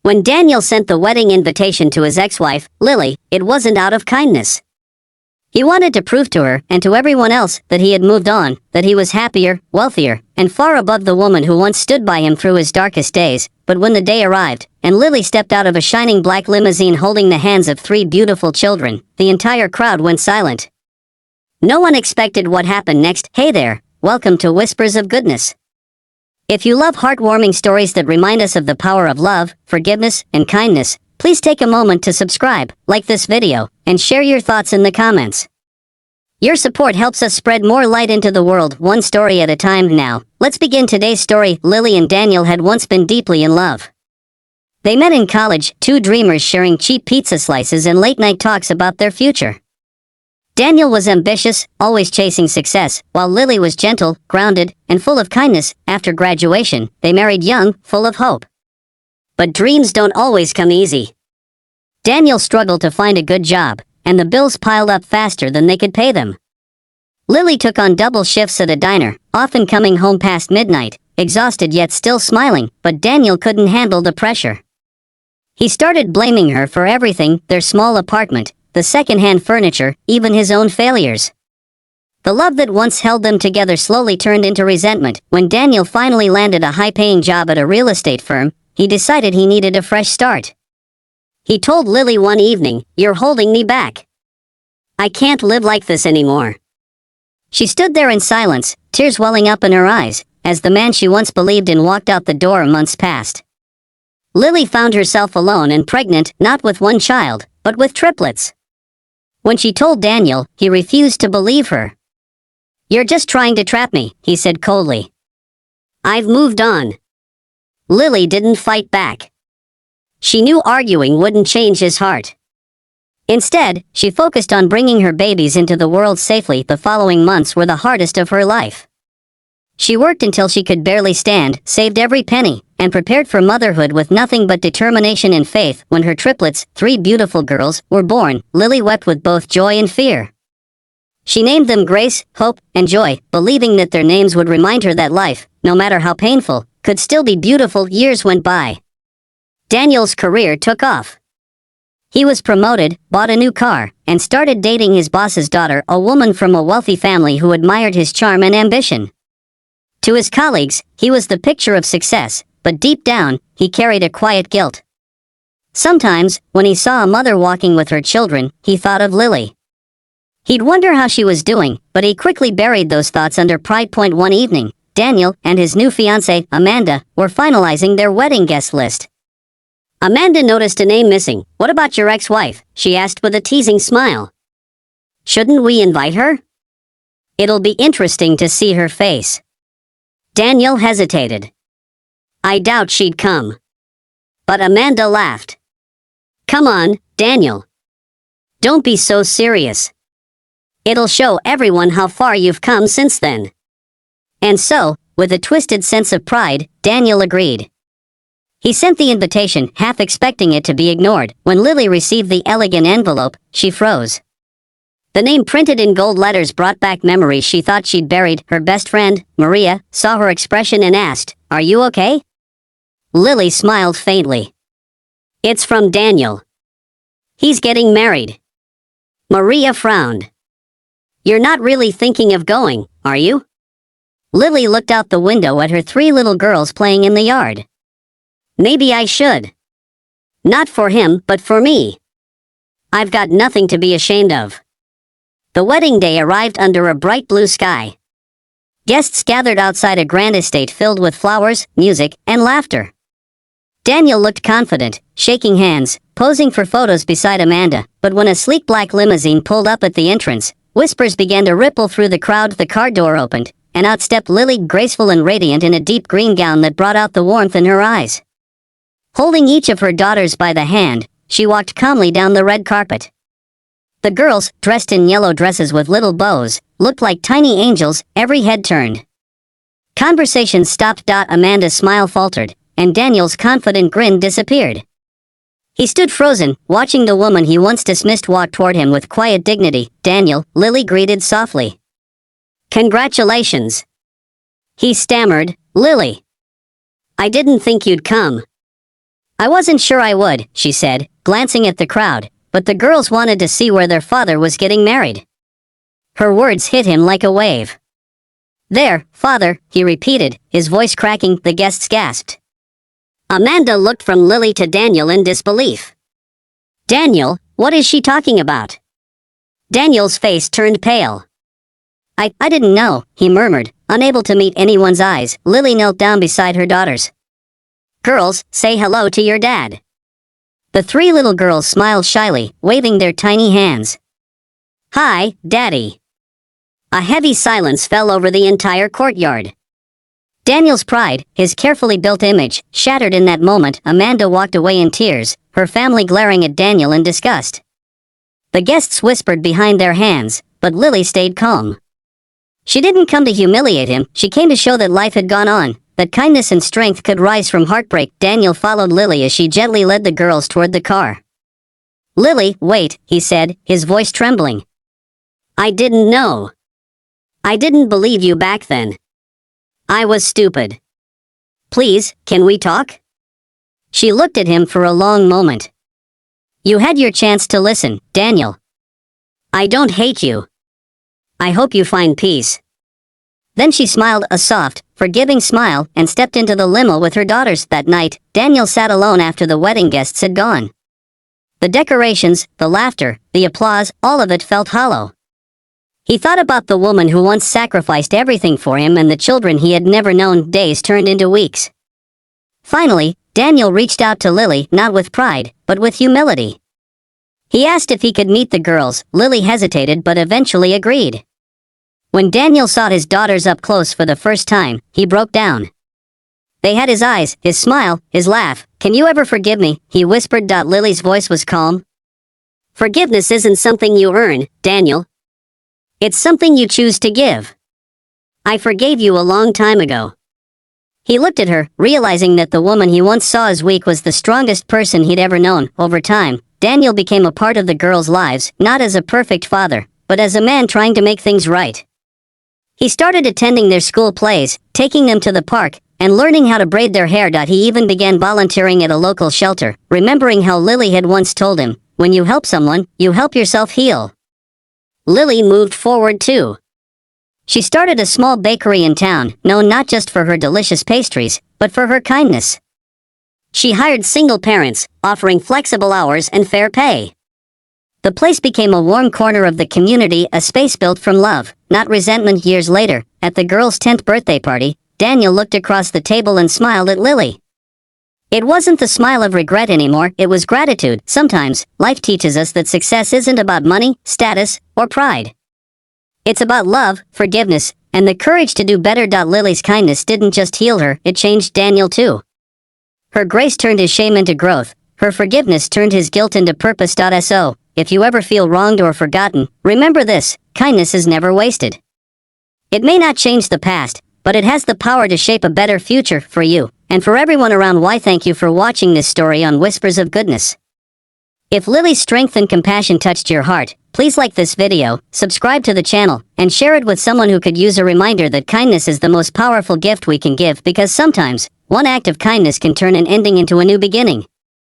When Daniel sent the wedding invitation to his ex-wife, Lily, it wasn't out of kindness. He wanted to prove to her and to everyone else that he had moved on, that he was happier, wealthier, and far above the woman who once stood by him through his darkest days. But when the day arrived, and Lily stepped out of a shining black limousine holding the hands of 3 beautiful children, the entire crowd went silent. No one expected what happened next. Hey there, welcome to Whispers of Goodness. If you love heartwarming stories that remind us of the power of love, forgiveness, and kindness, please take a moment to subscribe, like this video, and share your thoughts in the comments. Your support helps us spread more light into the world, one story at a time. Now, let's begin today's story. Lily and Daniel had once been deeply in love. They met in college, 2 dreamers sharing cheap pizza slices and late-night talks about their future. Daniel was ambitious, always chasing success, while Lily was gentle, grounded, and full of kindness. After graduation, they married young, full of hope. But dreams don't always come easy. Daniel struggled to find a good job, and the bills piled up faster than they could pay them. Lily took on double shifts at a diner, often coming home past midnight, exhausted yet still smiling, but Daniel couldn't handle the pressure. He started blaming her for everything: their small apartment, the second-hand furniture, even his own failures. The love that once held them together slowly turned into resentment. When Daniel finally landed a high-paying job at a real estate firm, he decided he needed a fresh start. He told Lily one evening, "You're holding me back. I can't live like this anymore." She stood there in silence, tears welling up in her eyes, as the man she once believed in walked out the door. Months passed. Lily found herself alone and pregnant, not with one child, but with triplets. When she told Daniel, he refused to believe her. "You're just trying to trap me," he said coldly. "I've moved on." Lily didn't fight back. She knew arguing wouldn't change his heart. Instead, she focused on bringing her babies into the world safely. The following months were the hardest of her life. She worked until she could barely stand, saved every penny, and prepared for motherhood with nothing but determination and faith. When her triplets, 3 beautiful girls, were born, Lily wept with both joy and fear. She named them Grace, Hope, and Joy, believing that their names would remind her that life, no matter how painful, could still be beautiful. Years went by. Daniel's career took off. He was promoted, bought a new car, and started dating his boss's daughter, a woman from a wealthy family who admired his charm and ambition. To his colleagues, he was the picture of success, but deep down, he carried a quiet guilt. Sometimes, when he saw a mother walking with her children, he thought of Lily. He'd wonder how she was doing, but he quickly buried those thoughts under pride. One evening, Daniel and his new fiancée, Amanda, were finalizing their wedding guest list. Amanda noticed a name missing. "What about your ex-wife?" she asked with a teasing smile. "Shouldn't we invite her? It'll be interesting to see her face." Daniel hesitated. "I doubt she'd come." But Amanda laughed. "Come on, Daniel. Don't be so serious. It'll show everyone how far you've come since then." And so, with a twisted sense of pride, Daniel agreed. He sent the invitation, half expecting it to be ignored. When Lily received the elegant envelope, she froze. The name printed in gold letters brought back memories she thought she'd buried. Her best friend, Maria, saw her expression and asked, "Are you okay?" Lily smiled faintly. "It's from Daniel. He's getting married." Maria frowned. "You're not really thinking of going, are you?" Lily looked out the window at her 3 little girls playing in the yard. "Maybe I should. Not for him, but for me. I've got nothing to be ashamed of." The wedding day arrived under a bright blue sky. Guests gathered outside a grand estate filled with flowers, music, and laughter. Daniel looked confident, shaking hands, posing for photos beside Amanda, but when a sleek black limousine pulled up at the entrance, whispers began to ripple through the crowd. The car door opened, and out stepped Lily, graceful and radiant in a deep green gown that brought out the warmth in her eyes. Holding each of her daughters by the hand, she walked calmly down the red carpet. The girls, dressed in yellow dresses with little bows, looked like tiny angels. Every head turned. Conversation stopped. Amanda's smile faltered, and Daniel's confident grin disappeared. He stood frozen, watching the woman he once dismissed walk toward him with quiet dignity. "Daniel," Lily greeted softly. "Congratulations." He stammered, "Lily. I didn't think you'd come." I wasn't sure I would, she said, glancing at the crowd, but the girls wanted to see where their father was getting married. Her words hit him like a wave. There, father, he repeated, his voice cracking. The guests gasped. Amanda looked from Lily to Daniel in disbelief. Daniel, what is she talking about? Daniel's face turned pale. I didn't know, he murmured, unable to meet anyone's eyes. Lily knelt down beside her daughters. Girls, say hello to your dad. The three little girls smiled shyly, waving their tiny hands. Hi, Daddy. A heavy silence fell over the entire courtyard. Daniel's pride, his carefully built image, shattered in that moment. Amanda walked away in tears, her family glaring at Daniel in disgust. The guests whispered behind their hands, but Lily stayed calm. She didn't come to humiliate him, she came to show that life had gone on, that kindness and strength could rise from heartbreak. Daniel followed Lily as she gently led the girls toward the car. Lily, wait, he said, his voice trembling. I didn't know. I didn't believe you back then. I was stupid. Please, can we talk? She looked at him for a long moment. You had your chance to listen, Daniel. I don't hate you. I hope you find peace. Then she smiled a soft, forgiving smile and stepped into the limo with her daughters. That night, Daniel sat alone after the wedding guests had gone. The decorations, the laughter, the applause, all of it felt hollow. He thought about the woman who once sacrificed everything for him and the children he had never known. Days turned into weeks. Finally, Daniel reached out to Lily, not with pride, but with humility. He asked if he could meet the girls. Lily hesitated but eventually agreed. When Daniel saw his daughters up close for the first time, he broke down. They had his eyes, his smile, his laugh. Can you ever forgive me? He whispered. Lily's voice was calm. Forgiveness isn't something you earn, Daniel. It's something you choose to give. I forgave you a long time ago. He looked at her, realizing that the woman he once saw as weak was the strongest person he'd ever known. Over time, Daniel became a part of the girls' lives, not as a perfect father, but as a man trying to make things right. He started attending their school plays, taking them to the park, and learning how to braid their hair. He even began volunteering at a local shelter, remembering how Lily had once told him, when you help someone, you help yourself heal. Lily moved forward too. She started a small bakery in town, known not just for her delicious pastries, but for her kindness. She hired single parents, offering flexible hours and fair pay. The place became a warm corner of the community, a space built from love, not resentment. Years later, at the girls' 10th birthday party, Daniel looked across the table and smiled at Lily. It wasn't the smile of regret anymore, it was gratitude. Sometimes, life teaches us that success isn't about money, status, or pride. It's about love, forgiveness, and the courage to do better. Lily's kindness didn't just heal her, it changed Daniel too. Her grace turned his shame into growth, her forgiveness turned his guilt into purpose. So, if you ever feel wronged or forgotten, remember this, kindness is never wasted. It may not change the past, but it has the power to shape a better future for you, and for everyone around. Why thank you for watching this story on Whispers of Goodness. If Lily's strength and compassion touched your heart, please like this video, subscribe to the channel, and share it with someone who could use a reminder that kindness is the most powerful gift we can give, because sometimes, one act of kindness can turn an ending into a new beginning.